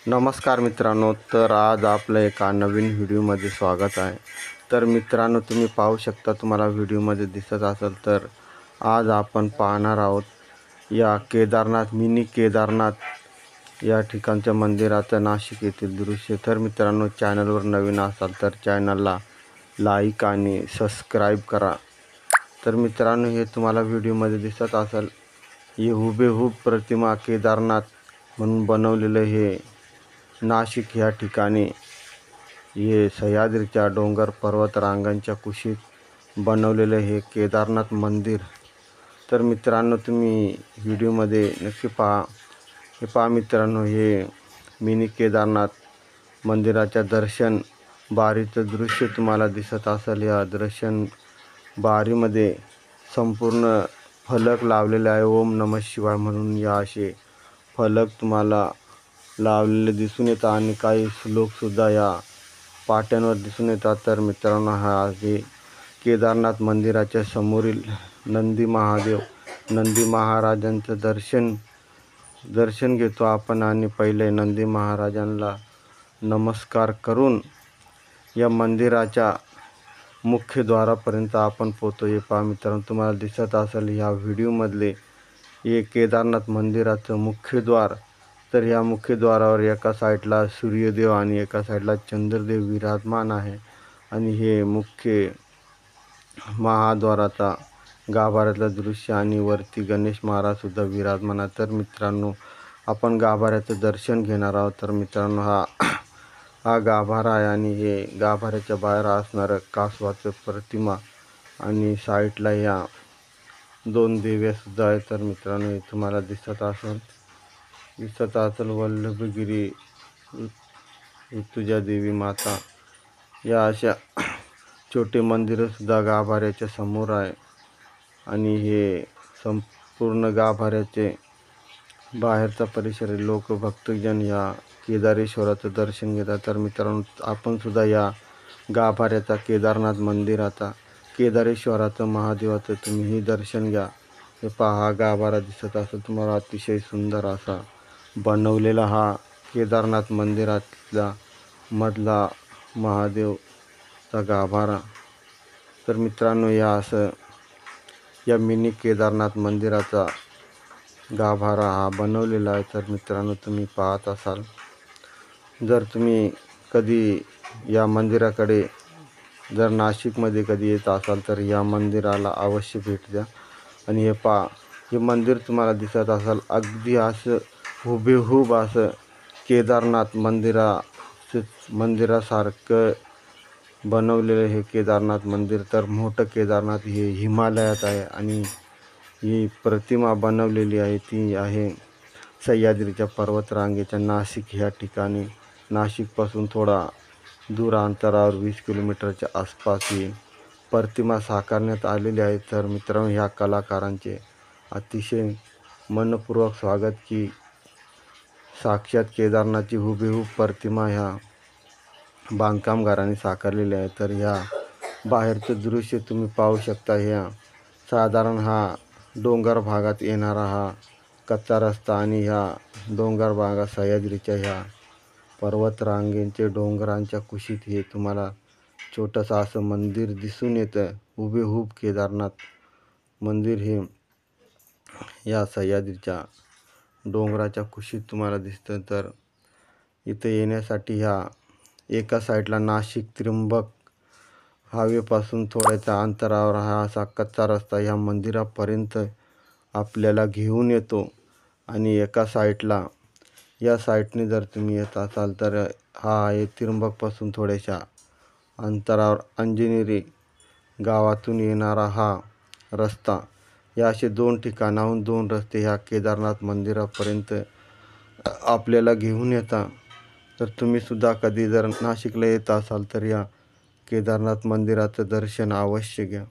नमस्कार मित्रांनो, तर आज आपलं एका नवीन व्हिडिओमध्ये स्वागत आहे. तर मित्रांनो, तुम्ही पाहू शकता, तुम्हाला व्हिडिओमध्ये दिसत असेल तर आज आपण पाहणार आहोत या केदारनाथ मिनी केदारनाथ या ठिकाणच्या मंदिराचं नाशिक येथील दृश्य. तर मित्रांनो, चॅनलवर नवीन असाल तर चॅनलला लाईक आणि सबस्क्राईब करा. तर मित्रांनो, हे तुम्हाला व्हिडिओमध्ये दिसत असेल, हे हुबेहूब प्रतिमा केदारनाथ म्हणून बनवलेलं हे नाशिक ह्या ठिकाणी हे सह्याद्रीच्या डोंगर पर्वत रांगांच्या कुशीत बनवलेलं हे केदारनाथ मंदिर. तर मित्रांनो, तुम्ही व्हिडिओमध्ये नक्की पहा. हे पहा मित्रांनो, हे मिनी केदारनाथ मंदिराच्या दर्शन बारीचं दृश्य तुम्हाला दिसत असेल. या दर्शन बारीमध्ये संपूर्ण फलक लावलेले आहे, ओम नमः शिवाय म्हणून. या असे फलक तुम्हाला लावलेले दिसून येतात आणि काही श्लोकसुद्धा या पाट्यांवर दिसून येतात. तर मित्रांनो, हा आहे केदारनाथ मंदिराच्या समोरील नंदी महाराजांचं दर्शन घेतो आपण आणि पहिले नंदी महाराजांना नमस्कार करून या मंदिराच्या मुख्यद्वारापर्यंत आपण पोहोचतो. हे पहा मित्रांनो, तुम्हाला दिसत असेल ह्या व्हिडिओमधले हे केदारनाथ मंदिराचं मुख्यद्वार. तर ह्या मुख्यद्वारावर एका साईडला सूर्यदेव आणि एका साईडला चंद्रदेव विराजमान आहे आणि हे मुख्य महाद्वाराचा गाभाऱ्यातलं दृश्य आणि वरती गणेश महाराजसुद्धा विराजमान आहे. तर मित्रांनो, आपण गाभाऱ्याचं दर्शन घेणार आहोत. तर मित्रांनो, हा गाभारा आहे आणि हे गाभाऱ्याच्या बाहेर असणारं कासवाचं प्रतिमा आणि साईडला ह्या दोन देव्यासुद्धा आहेत. तर मित्रांनो, हे तुम्हाला दिसत असेल वल्लभगिरी ऋतुजा देवी माता. या अशा छोटे मंदिरंसुद्धा गाभाऱ्याच्या समोर आहे आणि हे संपूर्ण गाभाऱ्याचे बाहेरचा परिसर लोक भक्तजन या केदारेश्वराचं दर्शन घेतात. तर मित्रांनो, आपणसुद्धा या गाभाऱ्याचा केदारनाथ मंदिराचा केदारेश्वराचं महादेवाचं तुम्हीही दर्शन घ्या. हे पहा, हा गाभारा दिसत असेल तुम्हाला, अतिशय सुंदर असा बनवलेला हा केदारनाथ मंदिरातला मधला महादेवचा गाभारा. तर मित्रांनो, या मिनी केदारनाथ मंदिराचा गाभारा हा बनवलेला आहे. तर मित्रांनो, तुम्ही पाहत असाल, जर तुम्ही कधी या मंदिराकडे जर नाशिकमध्ये कधी येत असाल तर या मंदिराला अवश्य भेट द्या. आणि हे पहा, हे मंदिर तुम्हाला दिसत असेल, अगदी असं हुबेहूब असं केदारनाथ मंदिरासारखं बनवलेलं हे केदारनाथ मंदिर. तर मोठं केदारनाथ हे हिमालयात आहे आणि ही प्रतिमा बनवलेली आहे ती आहे सह्याद्रीच्या पर्वतरांगेच्या नाशिक ह्या ठिकाणी. नाशिकपासून थोडा दूर अंतरावर 20 किलोमीटरच्या आसपास ही प्रतिमा साकारण्यात आलेली आहे. तर मित्रांनो, ह्या कलाकारांचे अतिशय मनपूर्वक स्वागत की साक्षात केदारनाथची हुबेहूब प्रतिमा ह्या बांधकामगारांनी साकारलेली आहे. तर ह्या बाहेरचं दृश्य तुम्ही पाहू शकता. ह्या साधारण हा डोंगर भागात येणारा हा कच्चा रस्ता आणि ह्या डोंगर भागात सह्याद्रीच्या ह्या पर्वतरांगेंचे डोंगरांच्या कुशीत हे तुम्हाला छोटंसं असं मंदिर दिसून येतं. हुबेहूब केदारनाथ मंदिर हे या सह्याद्रीच्या डोंगराच्या कुशीत तुम्हाला दिसतं. तर इथं येण्यासाठी ह्या एका साईडला नाशिक त्र्यंबक हायवेपासून थोड्याच्या अंतरावर हा असा कच्चा रस्ता ह्या मंदिरापर्यंत आपल्याला घेऊन येतो आणि एका साईडला या साईडने जर तुम्ही येत असाल तर हा आहे त्र्यंबकपासून थोड्याशा अंतरावर अंजनेरी गावातून येणारा हा रस्ता. या असे दोन ठिकाणाहून दोन रस्ते ह्या केदारनाथ मंदिरापर्यंत आपल्याला घेऊन येतात. तर तुम्हीसुद्धा कधी जर नाशिकला येत असाल तर या केदारनाथ मंदिराचं दर्शन अवश्य घ्या.